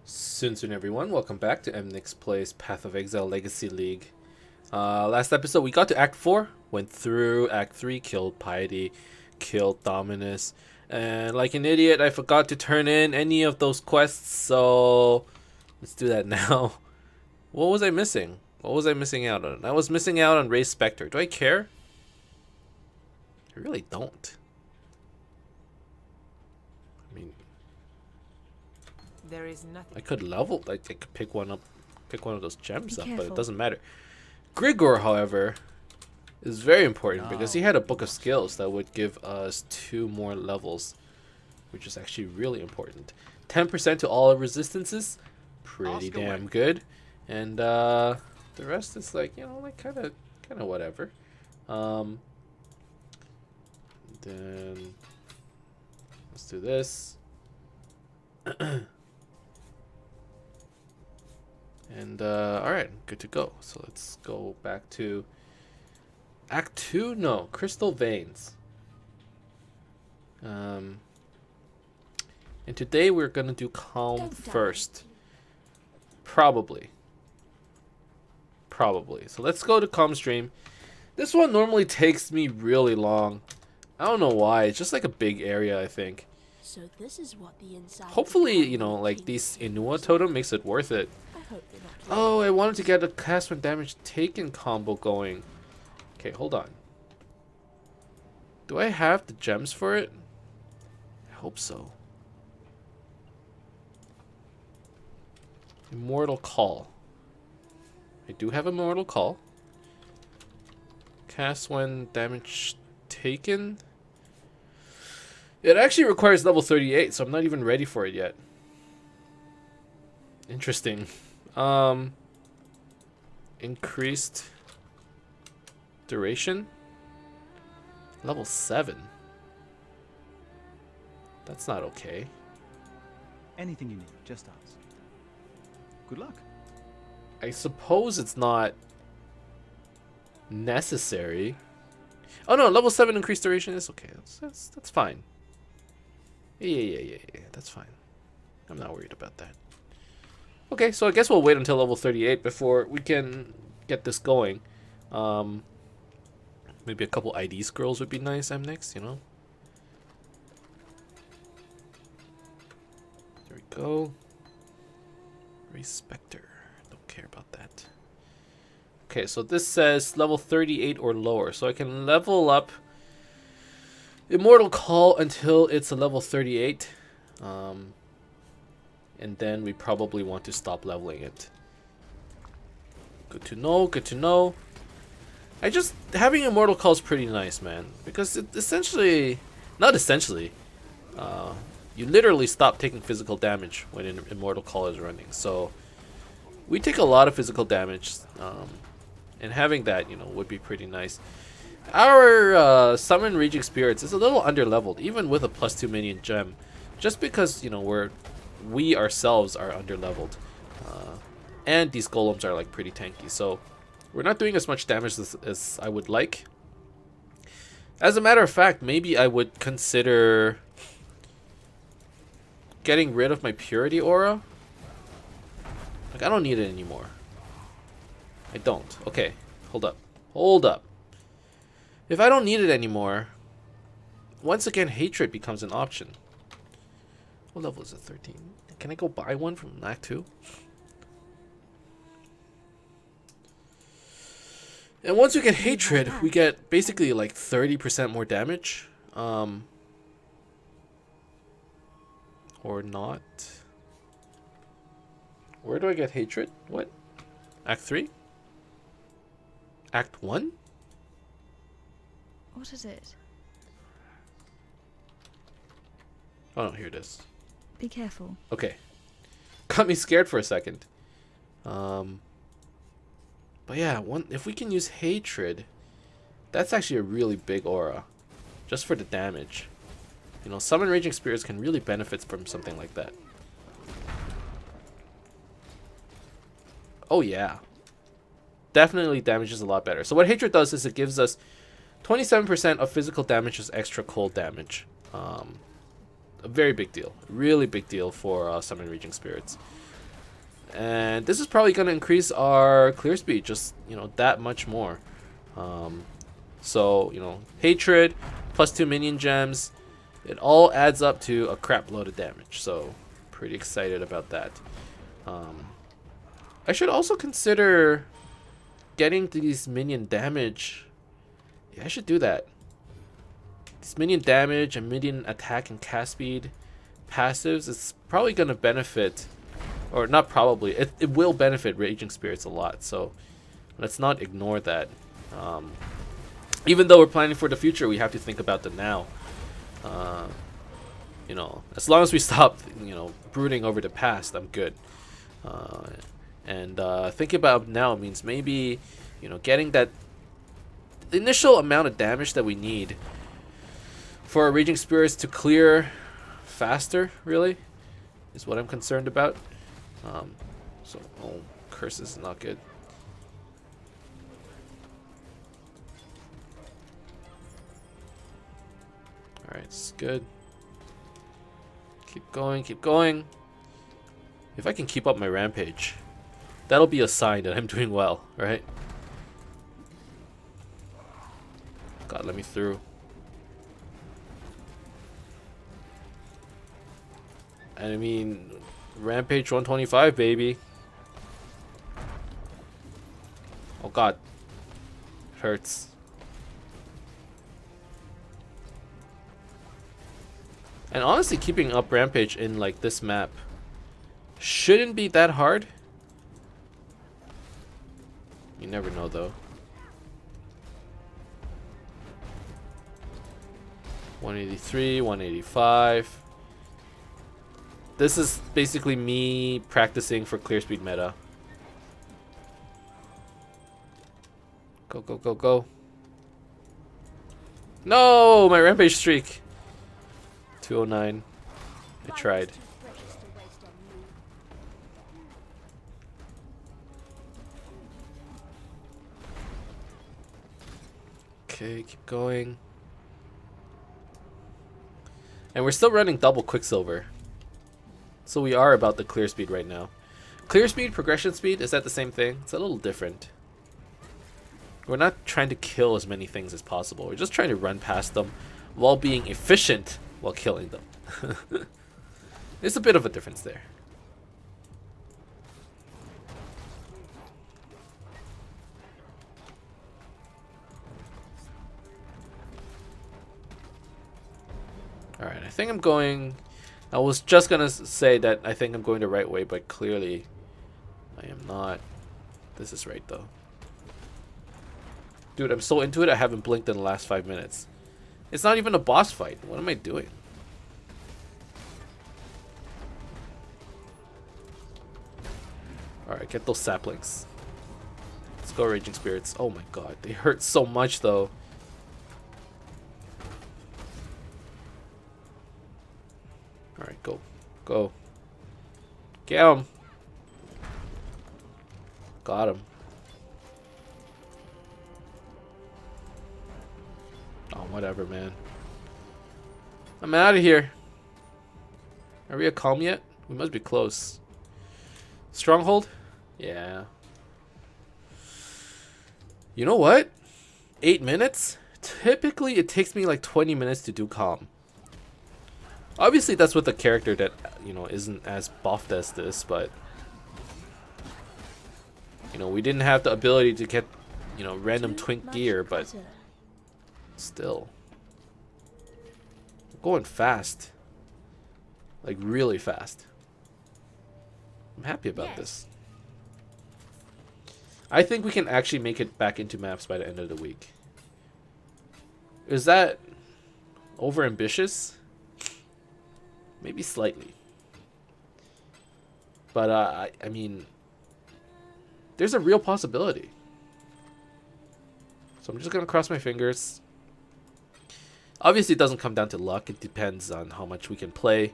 Soon everyone, welcome back to Emnix Plays Path of Exile Legacy League. Last episode we got to Act 4, went through Act 3, killed Piety, killed Dominus, and like an idiot I forgot to turn in any of those quests, so let's do that now. What was I missing? What was I missing out on? I was missing out on Raise Spectre. Do I care? I really don't. I mean, there is nothing. I could level, I could pick one of those gems up, but it doesn't matter. Grigor, however, is very important because he had a book of skills that would give us 2 more levels, which is actually really important. 10% to all resistances, pretty damn good, and the rest is like, you know, like kind of whatever. Then let's do this. And alright, good to go. So let's go back to Act 2? No, Crystal Veins. And today we're gonna do Calm first. Probably. So let's go to Calm Stream. This one normally takes me really long. I don't know why, it's just like a big area, I think. So this is what the inside. Hopefully, you know, like these Inua totem makes it worth it. Oh, I wanted to get a cast when damage taken combo going. Okay, hold on. Do I have the gems for it? I hope so. Immortal Call. I do have Immortal Call. Cast when damage taken. It actually requires level 38, so I'm not even ready for it yet. Interesting. Increased duration. Level 7. That's not okay. Anything you need, just ask. Good luck. I suppose it's not necessary. Oh no, level 7 increased duration is okay. That's fine. Yeah, that's fine. I'm not worried about that. Okay, so I guess we'll wait until level 38 before we can get this going. Maybe a couple ID scrolls would be nice, Emnix, you know? There we go. Respecter. Don't care about that. Okay, so this says level 38 or lower. So I can level up Immortal Call until it's a level 38. And then we probably want to stop leveling it. Good to know, good to know. Having Immortal Call is pretty nice, man. Because it essentially, not essentially, you literally stop taking physical damage when an Immortal Call is running. So we take a lot of physical damage. And having that, you know, would be pretty nice. Our Summon Raging Spirits is a little underleveled, even with a +2 minion gem. Just because, you know, we ourselves are underleveled, and these golems are like pretty tanky, so we're not doing as much damage as I would like. As a matter of fact, maybe I would consider getting rid of my Purity Aura. Like, I don't need it anymore. I don't. Okay, hold up. If I don't need it anymore, once again Hatred becomes an option. What level is it? 13. Can I go buy one from Act 2? And once we get Hatred, we get basically like 30% more damage. Or not. Where do I get Hatred? What? Act 3? Act 1? What is it? Oh no, here it is. Be careful. Okay. Got me scared for a second. But yeah, if we can use Hatred, that's actually a really big aura. Just for the damage. You know, Summon Raging Spirits can really benefit from something like that. Oh yeah. Definitely damages a lot better. So what Hatred does is it gives us 27% of physical damage as extra cold damage. A very big deal. Really big deal for Summon Raging Spirits. And this is probably going to increase our clear speed just, you know, that much more. So, you know, hatred plus 2 minion gems, it all adds up to a crap load of damage. So, pretty excited about that. I should also consider getting these minion damage. Yeah, I should do that. This minion damage and minion attack and cast speed passives is probably going to benefit, or not probably, it will benefit Raging Spirits a lot. So let's not ignore that. Even though we're planning for the future, we have to think about the now. You know, as long as we stop, you know, brooding over the past, I'm good. Thinking about now means maybe, you know, getting that initial amount of damage that we need for our Raging Spirits to clear faster, really, is what I'm concerned about. Oh, curses is not good. Alright, it's good. Keep going, keep going. If I can keep up my rampage, that'll be a sign that I'm doing well, right? God, let me through. And I mean, rampage 125, baby. Oh God, it hurts. And honestly, keeping up rampage in like this map shouldn't be that hard. You never know though. 183, 185. This is basically me practicing for clear speed meta. Go, go, go, go. No, my rampage streak. 209. I tried. Okay, keep going. And we're still running double Quicksilver. So we are about the clear speed right now. Clear speed, progression speed, is that the same thing? It's a little different. We're not trying to kill as many things as possible. We're just trying to run past them while being efficient while killing them. There's a bit of a difference there. Alright, I think I'm going... I was just gonna say that I think I'm going the right way, but clearly I am not. This is right though. Dude, I'm so into it I haven't blinked in the last 5 minutes. It's not even a boss fight. What am I doing? Alright, get those saplings. Let's go, Raging Spirits. Oh my God, they hurt so much though. Alright, go. Go. Get him. Got him. Oh, whatever, man. I'm out of here. Are we at calm yet? We must be close. Stronghold? Yeah. You know what? 8 minutes? Typically, it takes me like 20 minutes to do calm. Obviously, that's with a character that, you know, isn't as buffed as this, but... You know, we didn't have the ability to get, you know, random twink gear, but... Still. I'm going fast. Like, really fast. I'm happy about this. I think we can actually make it back into maps by the end of the week. Is that over ambitious? Maybe slightly. But I mean, there's a real possibility. So I'm just gonna cross my fingers. Obviously it doesn't come down to luck. It depends on how much we can play,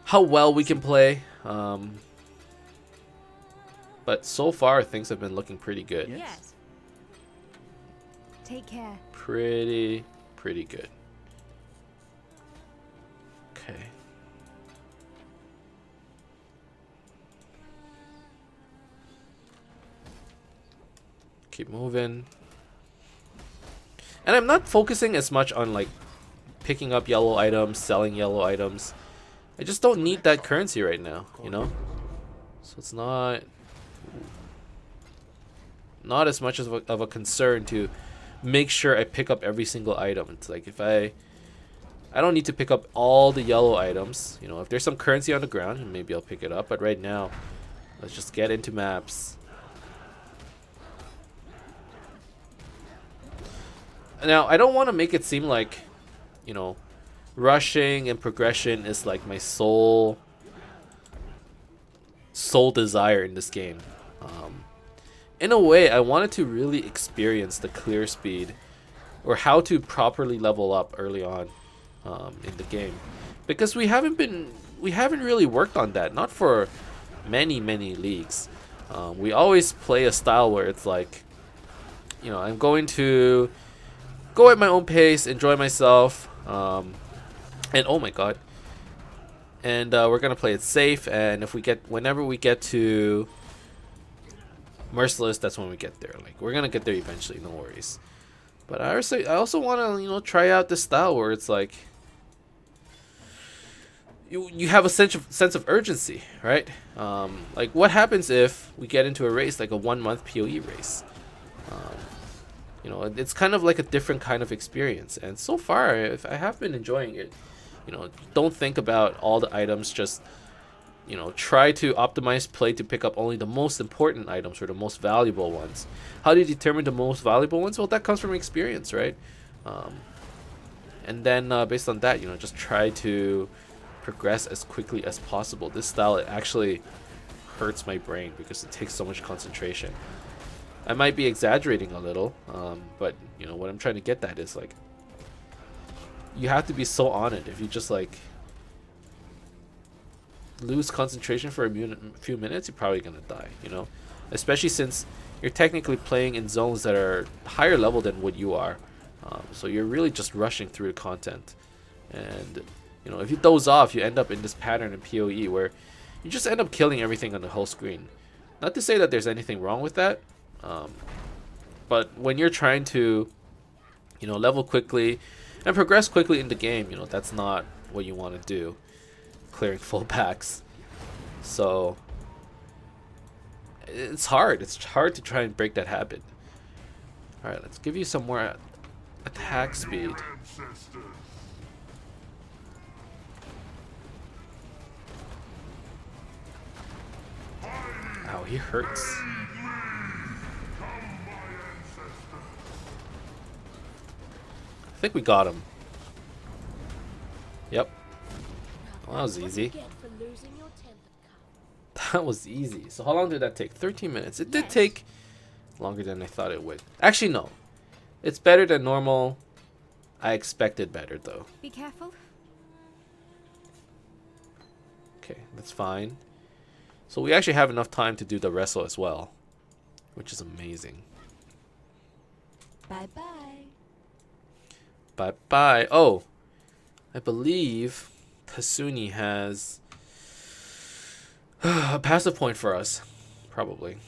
how well we can play. But so far things have been looking pretty good. Yes. Take care. Pretty good. Okay. Keep moving. And I'm not focusing as much on like picking up yellow items, selling yellow items. I just don't need that currency right now, you know? So it's not as much of a concern to make sure I pick up every single item. It's like if I don't need to pick up all the yellow items. You know, if there's some currency on the ground, maybe I'll pick it up. But right now, let's just get into maps. Now, I don't want to make it seem like, you know, rushing and progression is like my sole desire in this game. In a way, I wanted to really experience the clear speed or how to properly level up early on in the game, because we haven't really worked on that, not for many leagues. We always play a style where it's like, you know, I'm going to go at my own pace, enjoy myself, and oh my god, and we're gonna play it safe. And whenever we get to Merciless, that's when we get there. Like, we're gonna get there eventually, no worries. But I also want to, you know, try out this style where it's like you have a sense of urgency, right? Like, what happens if we get into a race like a 1-month PoE race? You know, it's kind of like a different kind of experience, and so far I have been enjoying it. You know, don't think about all the items, just, you know, try to optimize play to pick up only the most important items or the most valuable ones. How do you determine the most valuable ones? Well, that comes from experience, right? And then based on that, you know, just try to progress as quickly as possible. This style, it actually hurts my brain because it takes so much concentration. I might be exaggerating a little, but you know what I'm trying to get at is like, you have to be so on it. If you just like lose concentration for a few minutes, you're probably gonna die, you know, especially since you're technically playing in zones that are higher level than what you are. So you're really just rushing through the content, and you know, if you doze off, you end up in this pattern in PoE where you just end up killing everything on the whole screen. Not to say that there's anything wrong with that, but when you're trying to, you know, level quickly and progress quickly in the game, you know, that's not what you want to do, clearing full packs. So it's hard to try and break that habit. All right, let's give you some more attack speed. Ow, he hurts. I think we got him. Yep. Well, that was easy. That was easy. So how long did that take? 13 minutes. It did take longer than I thought it would. Actually, no. It's better than normal. I expected better, though. Be careful. Okay, that's fine. So we actually have enough time to do the wrestle as well, which is amazing. Bye-bye. Bye-bye. Oh, I believe Kasuni has a passive point for us. Probably.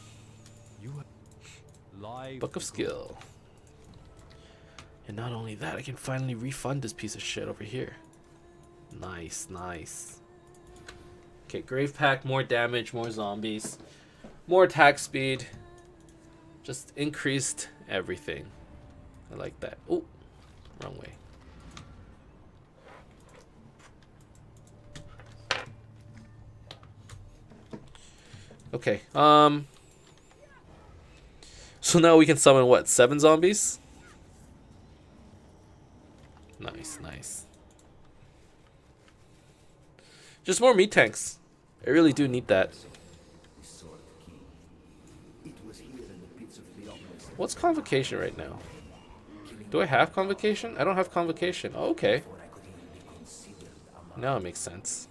Book of Skill. And not only that, I can finally refund this piece of shit over here. Nice, nice. Okay, Grave Pack, more damage, more zombies, more attack speed. Just increased everything. I like that. Oh, wrong way. Okay, so now we can summon what, 7 zombies? Nice, nice. Just more meat tanks. I really do need that. What's Convocation right now? Do I have Convocation? I don't have Convocation. Oh, okay. Now it makes sense.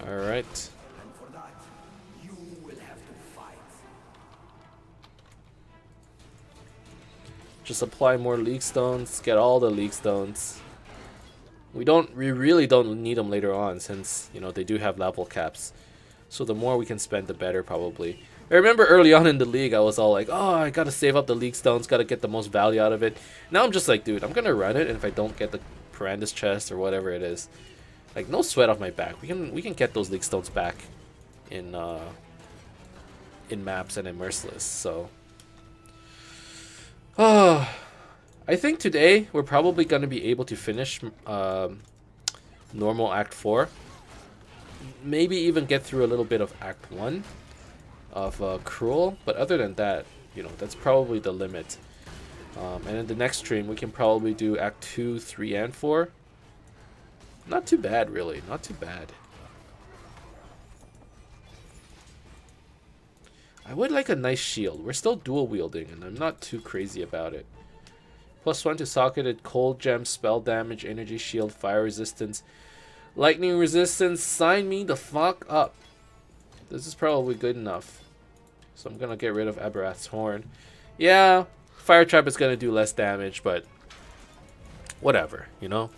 Alright. Just apply more league stones, get all the league stones. We really don't need them later on, since, you know, they do have level caps. So the more we can spend, the better, probably. I remember early on in the league, I was all like, oh, I gotta save up the league stones, gotta get the most value out of it. Now I'm just like, dude, I'm gonna run it, and if I don't get the Parandus chest or whatever it is, like, no sweat off my back. We can get those league stones back in maps and in Merciless. So, I think today we're probably gonna be able to finish normal Act 4. Maybe even get through a little bit of Act 1 of Cruel, but other than that, you know, that's probably the limit. And in the next stream, we can probably do Act 2, 3, and 4. Not too bad, really. Not too bad. I would like a nice shield. We're still dual wielding, and I'm not too crazy about it. +1 to socketed, cold gem, spell damage, energy shield, fire resistance, lightning resistance. Sign me the fuck up. This is probably good enough. So I'm gonna get rid of Aberath's Horn. Yeah, Fire Trap is gonna do less damage, but whatever, you know?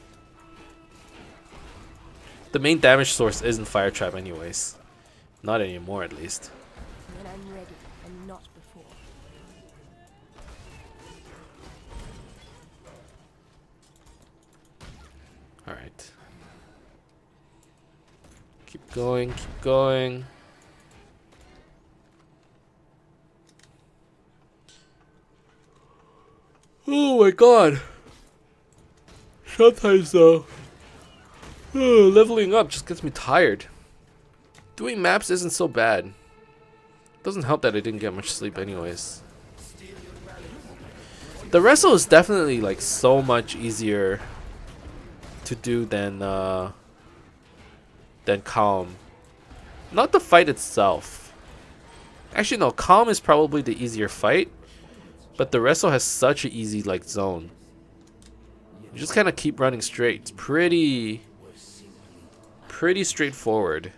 The main damage source isn't Fire Trap anyways. Not anymore, at least. When I'm ready, and not before. Alright. Keep going, keep going. Oh my god. Sometimes though, leveling up just gets me tired. Doing maps isn't so bad. Doesn't help that I didn't get much sleep anyways. The wrestle is definitely like so much easier to do than Calm. Not the fight itself. Actually no, Calm is probably the easier fight, but the wrestle has such an easy like zone. You just kind of keep running straight. It's pretty straightforward.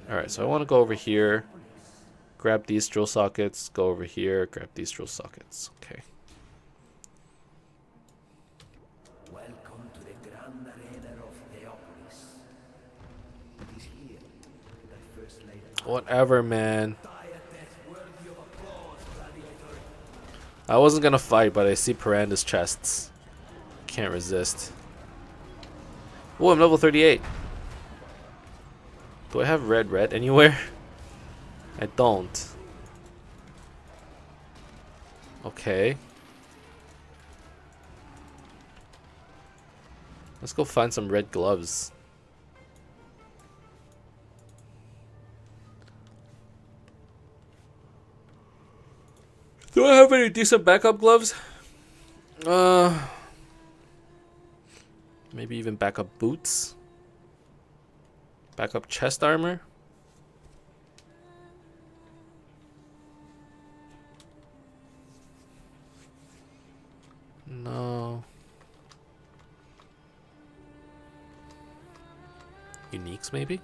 Alright, so I want to go over here, grab these drill sockets, go over here, grab these drill sockets. Okay. Welcome to the grand arena of Theopolis. It is here that first laid Whatever, man. I wasn't gonna fight, but I see Parandus chests. Can't resist. Oh, I'm level 38. Do I have red anywhere? I don't. Okay. Let's go find some red gloves. Do I have any decent backup gloves? Maybe even backup boots? Backup chest armor? No. Uniques, maybe?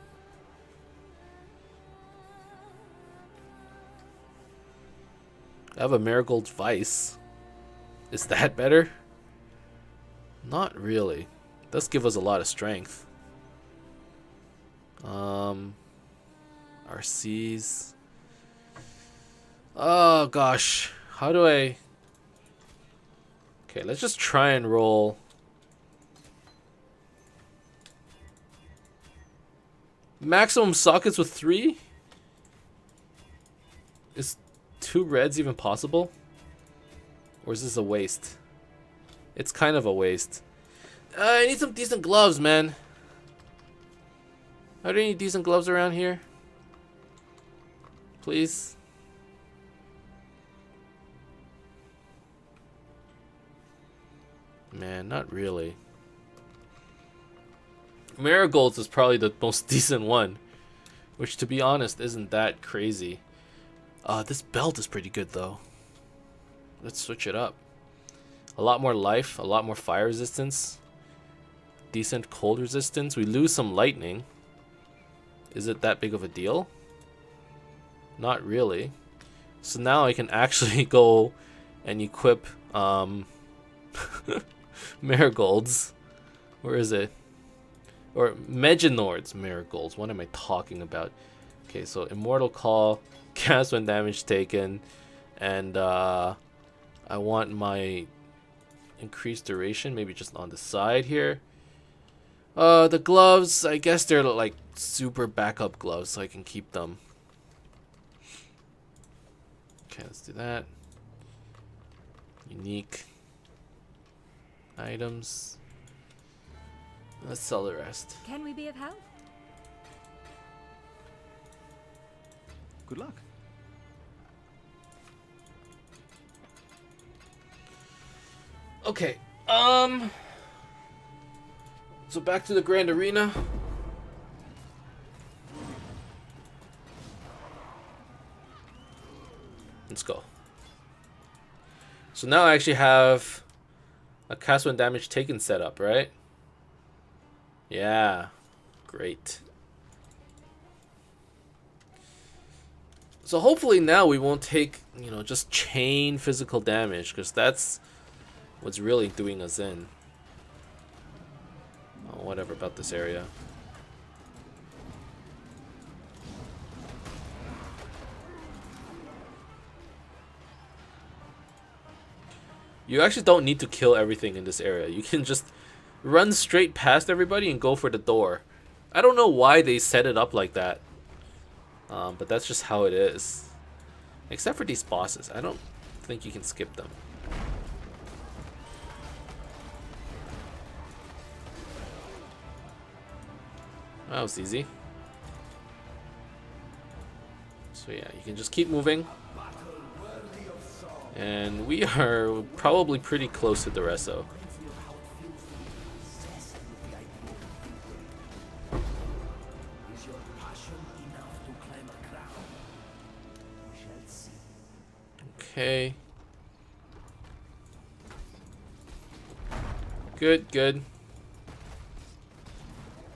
I have a Marigold's Vice. Is that better? Not really. It does give us a lot of strength. RCs. Oh gosh. How do I... Okay, let's just try and roll. Maximum sockets with 3? Is 2 reds even possible? Or is this a waste? It's kind of a waste. I need some decent gloves, man. Are there any decent gloves around here? Please? Man, not really. Marigold's is probably the most decent one, which to be honest isn't that crazy. This belt is pretty good though. Let's switch it up. A lot more life, a lot more fire resistance, decent cold resistance. We lose some lightning. Is it that big of a deal? Not really. So now I can actually go and equip Marigolds. Where is it? Or Meganords. Marigolds. What am I talking about? Okay, so Immortal Call, cast when damage taken, and I want my increased duration, maybe just on the side here. The gloves, I guess they're like super backup gloves, so I can keep them. Okay, let's do that. Unique items. Let's sell the rest. Can we be of help? Good luck. Okay. So back to the Grand Arena. Let's go. So now I actually have a cast when damage taken setup, right? Yeah. Great. So hopefully now we won't take, you know, just chain physical damage, because that's what's really doing us in. Oh, whatever about this area. You actually don't need to kill everything in this area. You can just run straight past everybody and go for the door. I don't know why they set it up like that. But that's just how it is. Except for these bosses. I don't think you can skip them. That was easy. So yeah, you can just keep moving. And we are probably pretty close to the Reso. Okay. Good, good.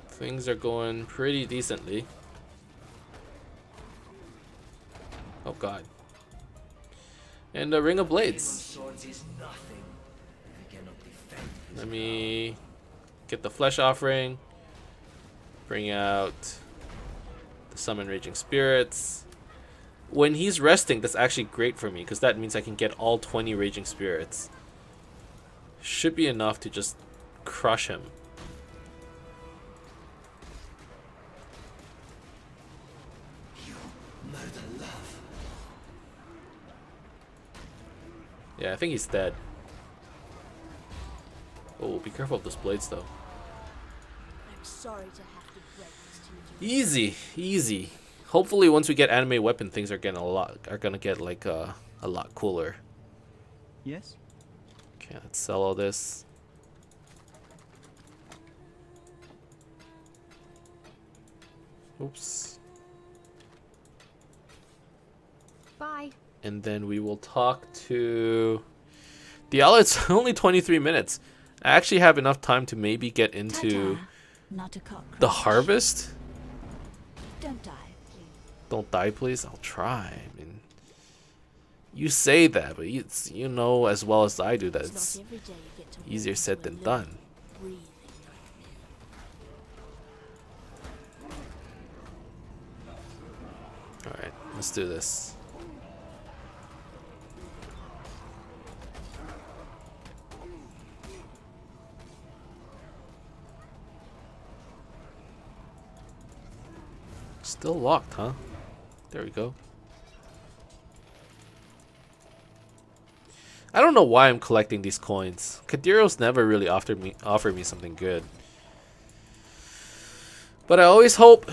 Things are going pretty decently. Oh god. And a Ring of Blades. Let me get the Flesh Offering. Bring out the Summon Raging Spirits. When he's resting, that's actually great for me, because that means I can get all 20 Raging Spirits. Should be enough to just crush him. Yeah, I think he's dead. Oh, be careful of those blades, though. I'm sorry to have to break this to you. Easy, easy. Hopefully, once we get anime weapon, things are gonna get like a lot cooler. Yes? Okay, let's sell all this. Oops. Bye. And then we will talk to Diala. It's only 23 minutes. I actually have enough time to maybe get into Ta-ta. Not a cockroach. the harvest. Don't die, please. Don't die, please. I'll try. I mean, you say that, but you know as well as I do that it's not every day you get to easier walk said into a than living, done. breathing nightmare. All right, let's do this. Still locked, huh? There we go. I don't know why I'm collecting these coins. Kadiros never really offered me something good. But I always hope,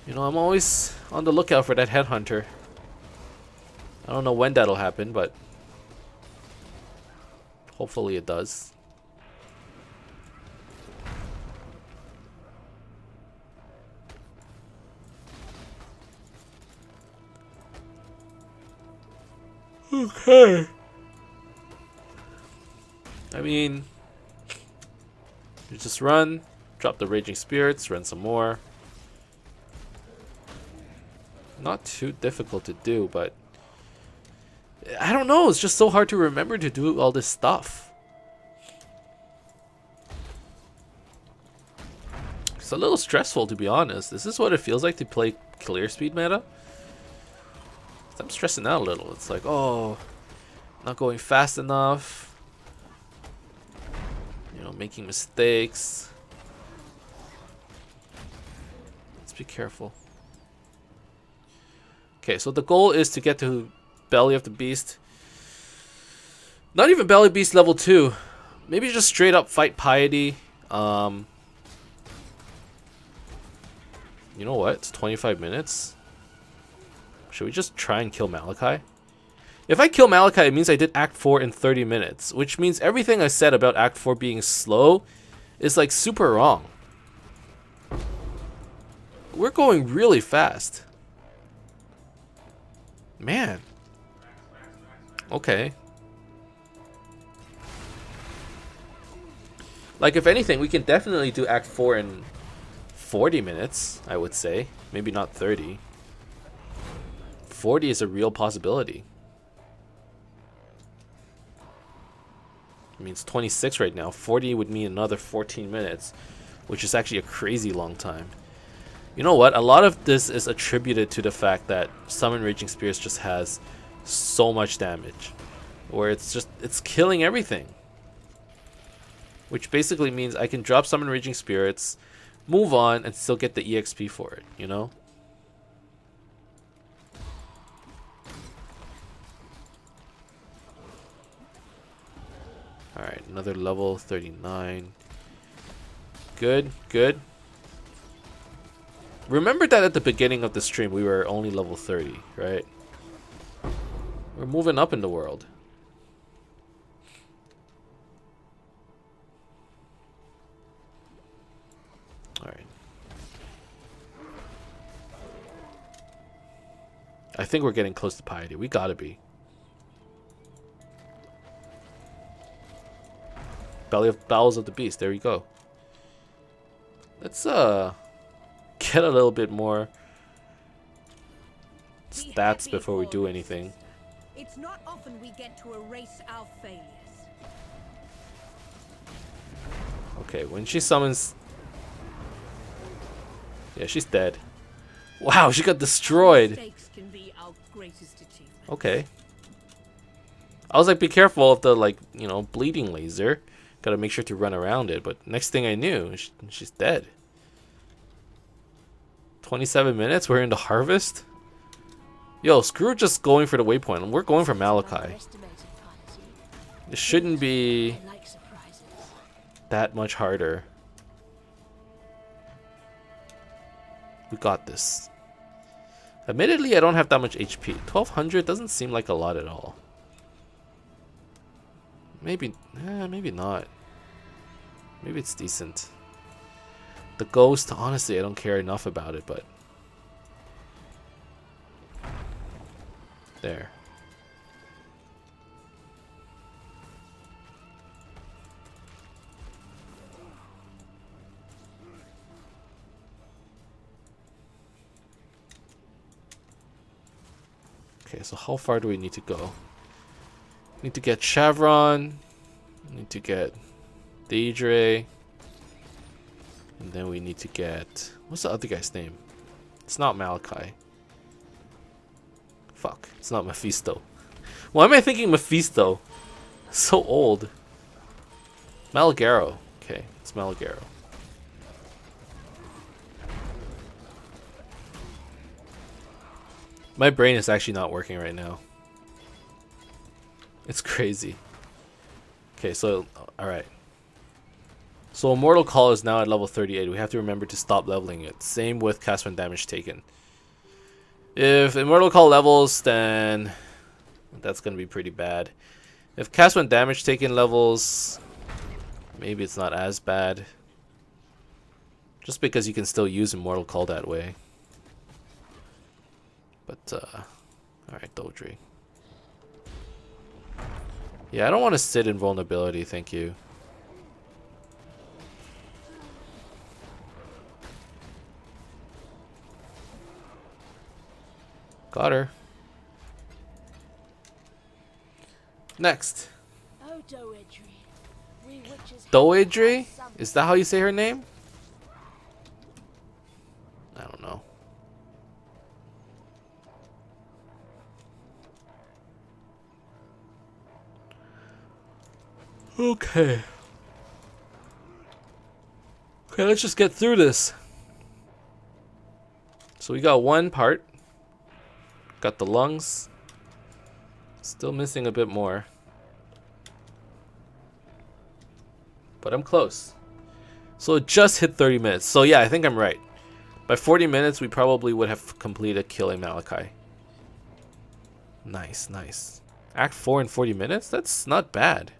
you know, I'm always on the lookout for that headhunter. I don't know when that'll happen, but hopefully it does. Okay. I mean, you just run, drop the Raging Spirits, run some more. Not too difficult to do, but I don't know, it's just so hard to remember to do all this stuff. It's a little stressful, to be honest. This is what it feels like to play clear speed meta. I'm stressing out a little. It's like, oh, not going fast enough. You know, making mistakes. Let's be careful. Okay, so the goal is to get to Belly of the Beast. Not even Belly Beast level 2. Maybe just straight up fight Piety. You know what? It's 25 minutes. Should we just try and kill Malachi? If I kill Malachi, it means I did Act 4 in 30 minutes. Which means everything I said about Act 4 being slow is like super wrong. We're going really fast. Man. Okay. Like, if anything, we can definitely do Act 4 in 40 minutes, I would say. Maybe not 30. 40 is a real possibility. I mean, it's 26 right now. 40 would mean another 14 minutes, which is actually a crazy long time. You know what? A lot of this is attributed to the fact that Summon Raging Spirits just has so much damage. Where it's killing everything. Which basically means I can drop Summon Raging Spirits, move on, and still get the EXP for it, you know? Alright, another level 39. Good, good. Remember that at the beginning of the stream we were only level 30, right? We're moving up in the world. Alright. I think we're getting close to Piety. We gotta be. Bowels of the Beast. There we go. Let's get a little bit more stats before we do anything. It's not often we get to erase our failures. Okay, when she summons... Yeah, she's dead. Wow, she got destroyed. Mistakes can be our greatest achievement. Okay. I was like, be careful of the, like, you know, bleeding laser. Gotta make sure to run around it, but next thing I knew, she's dead. 27 minutes? We're in the harvest? Yo, screw just going for the waypoint. We're going for Malachi. It shouldn't be that much harder. We got this. Admittedly, I don't have that much HP. 1200 doesn't seem like a lot at all. Maybe not. Maybe it's decent. The ghost, honestly, I don't care enough about it, but... There. Okay, so how far do we need to go? Need to get Chevron. Need to get Daedre. And then we need to get... What's the other guy's name? It's not Malachi. Fuck, it's not Mephisto. Why am I thinking Mephisto? So old. Malagaro. Okay, it's Malagaro. My brain is actually not working right now. It's crazy. Okay, so, alright. So Immortal Call is now at level 38. We have to remember to stop leveling it. Same with cast when damage taken. If Immortal Call levels, then that's going to be pretty bad. If cast when damage taken levels, maybe it's not as bad. Just because you can still use Immortal Call that way. But, alright, Dodri. Yeah, I don't want to sit in vulnerability, thank you. Got her. Next. Oh, Doedri. We witches Doedri? Is that how you say her name? Okay. Okay, let's just get through this. So we got one part. Got the lungs. Still missing a bit more. But I'm close. So it just hit 30 minutes. So yeah, I think I'm right. By 40 minutes, we probably would have completed killing Malachi. Nice, nice. Act 4 in 40 minutes? That's not bad.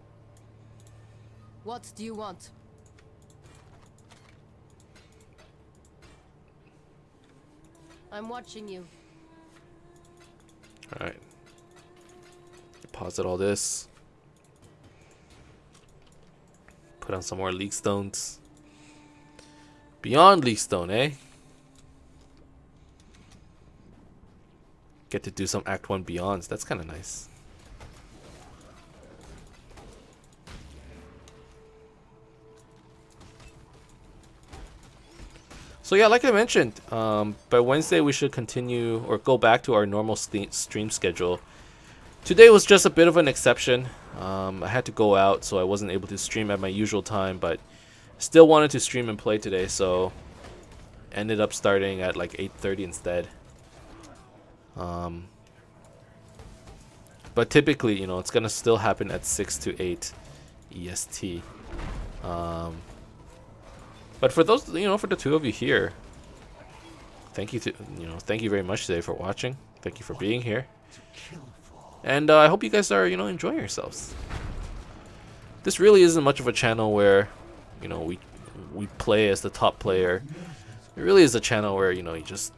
What do you want? I'm watching you. Alright. Deposit all this. Put on some more leak stones. Beyond leak stone, eh? Get to do some Act 1 beyonds. That's kind of nice. So yeah, like I mentioned, by Wednesday we should continue or go back to our normal stream schedule. Today was just a bit of an exception. I had to go out, so I wasn't able to stream at my usual time, but still wanted to stream and play today, so ended up starting at like 8:30 instead. But typically, you know, it's gonna still happen at 6 to 8 EST. But for those, you know, for the two of you here, thank you very much today for watching. Thank you for being here, and I hope you guys are, you know, enjoying yourselves. This really isn't much of a channel where, you know, we play as the top player. It really is a channel where, you know, you just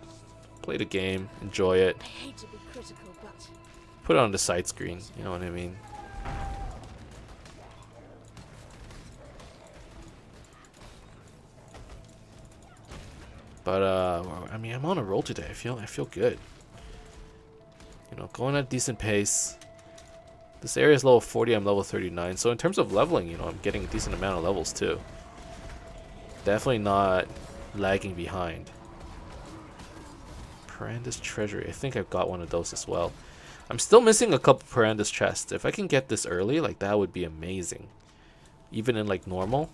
play the game, enjoy it, I hate to be critical, but put it on the side screen. You know what I mean? But I mean, I'm on a roll today. I feel good. You know, going at a decent pace. This area is level 40. I'm level 39. So in terms of leveling, you know, I'm getting a decent amount of levels too. Definitely not lagging behind. Parandus Treasury. I think I've got one of those as well. I'm still missing a couple Parandus chests. If I can get this early, like, that would be amazing. Even in like normal.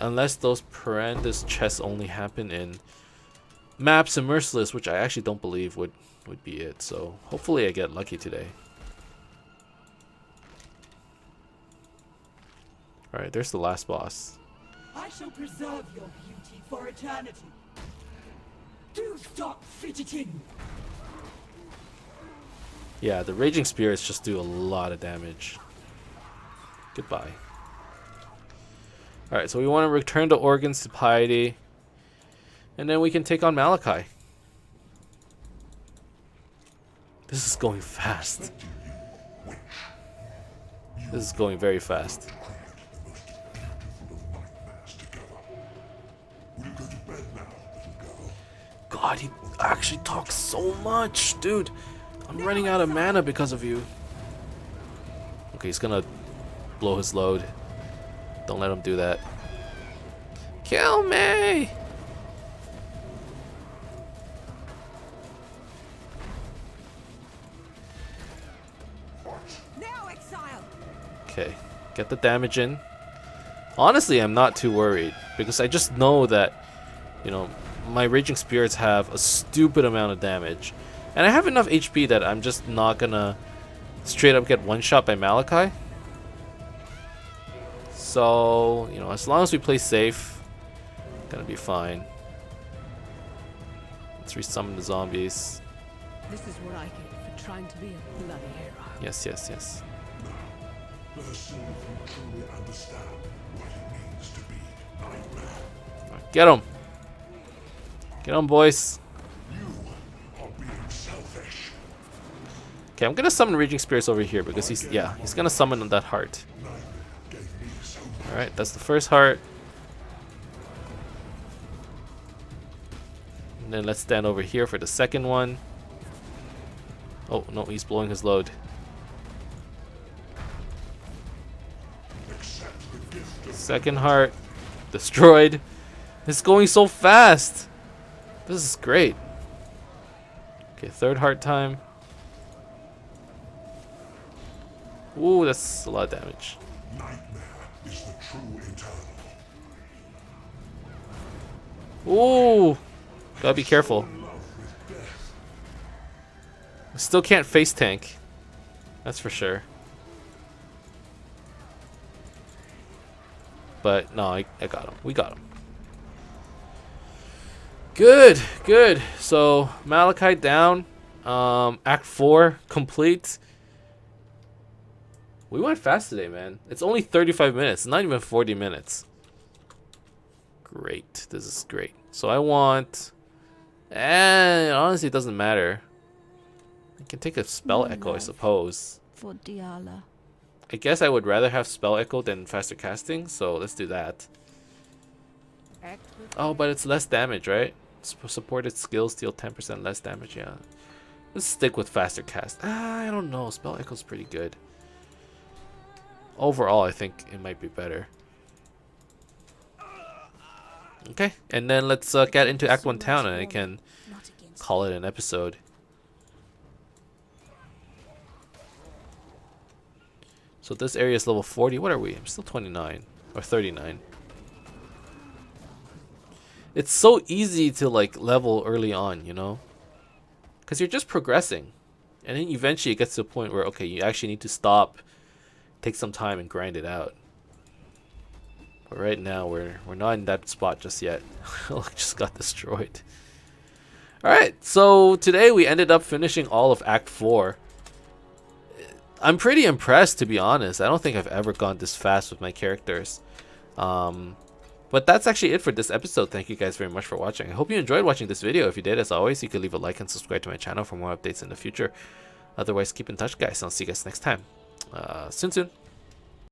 Unless those Parandus chests only happen in maps and Merciless, which I actually don't believe would be it. So hopefully I get lucky today. Alright, there's the last boss. I shall preserve your beauty for eternity. Do stop fidgeting. Yeah, the Raging Spirits just do a lot of damage. Goodbye. Alright, so we want to return the organs to Piety. And then we can take on Malachi. This is going fast. This is going very fast. God, he actually talks so much, dude. I'm running out of mana because of you. Okay, he's gonna blow his load. Don't let him do that. Kill me! Now, Exile. Okay, get the damage in. Honestly, I'm not too worried because I just know that, you know, my Raging Spirits have a stupid amount of damage. And I have enough HP that I'm just not gonna straight up get one shot by Malachi. So, you know, as long as we play safe, gonna be fine. Let's resummon the zombies. This is what I get for trying to be a bloody hero. Yes, yes, yes. Let us see if you truly understand what it means to be Nightmare. Right, get him! Get him, boys! You are being selfish. Okay, I'm gonna summon Raging Spirits over here because he's gonna summon that heart. Nightmare gave me so much. Alright, that's the first heart. And then let's stand over here for the second one. Oh, no, he's blowing his load. Accept the gift of Second heart. Destroyed. It's going so fast. This is great. Okay, third heart time. Ooh, that's a lot of damage. Nightmare is the true eternal. Ooh, gotta be careful. In love with death. Still can't face tank. That's for sure. But no, I got him. We got him. Good, good. So Malachite down. Act 4 complete. We went fast today, man. It's only 35 minutes, not even 40 minutes. Great. This is great. So I want... honestly, it doesn't matter. I can take a spell echo, I suppose. For Diala. I guess I would rather have spell echo than faster casting, so let's do that. Oh, but it's less damage, right? Supported skills deal 10% less damage, yeah. Let's stick with faster cast. I don't know. Spell echo's pretty good. Overall, I think it might be better. Okay, and then let's get into Act 1 town, and I can call it an episode. So this area is level 40. What are we? I'm still 29 or 39. It's so easy to like level early on, you know, because you're just progressing, and then eventually it gets to a point where okay, you actually need to stop, take some time, and grind it out. But right now we're not in that spot just yet. Just got destroyed. All right, so today we ended up finishing all of Act 4. I'm pretty impressed, to be honest. I don't think I've ever gone this fast with my characters. But that's actually it for this episode. Thank you guys very much for watching. I hope you enjoyed watching this video. If you did, as always, you could leave a like and subscribe to my channel for more updates in the future. Otherwise, keep in touch, guys. I'll see you guys next time. Soon.